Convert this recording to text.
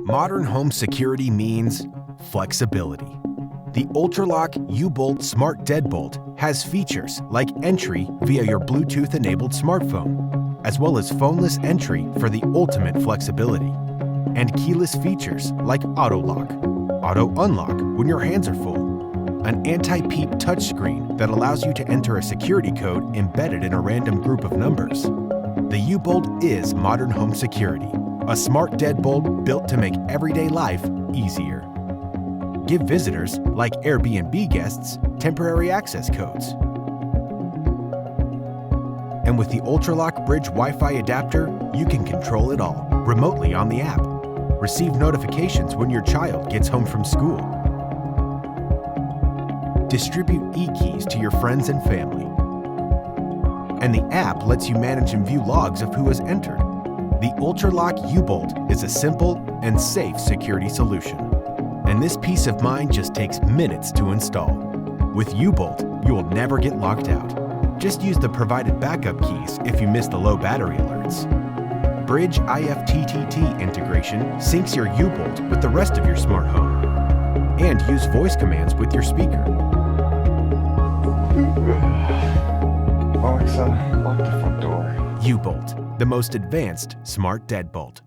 Modern home security means flexibility. The Ultraloq U-Bolt Smart Deadbolt has features like entry via your Bluetooth-enabled smartphone, as well as phoneless entry for the ultimate flexibility, and keyless features like auto lock, auto unlock when your hands are full, an anti-peep touchscreen that allows you to enter a security code embedded in a random group of numbers. The U-Bolt is modern home security, a smart deadbolt built to make everyday life easier. Give visitors, like Airbnb guests, temporary access codes. And with the Ultraloq Bridge Wi-Fi adapter, you can control it all remotely on the app. Receive notifications when your child gets home from school. Distribute e-keys to your friends and family. And the app lets you manage and view logs of who has entered. The Ultraloq U-Bolt is a simple and safe security solution. And this peace of mind just takes minutes to install. With U-Bolt, you will never get locked out. Just use the provided backup keys if you miss the low battery alerts. Bridge IFTTT integration syncs your U-Bolt with the rest of your smart home. And use voice commands with your speaker. Alexa, lock the front door. U-Bolt, the most advanced smart deadbolt.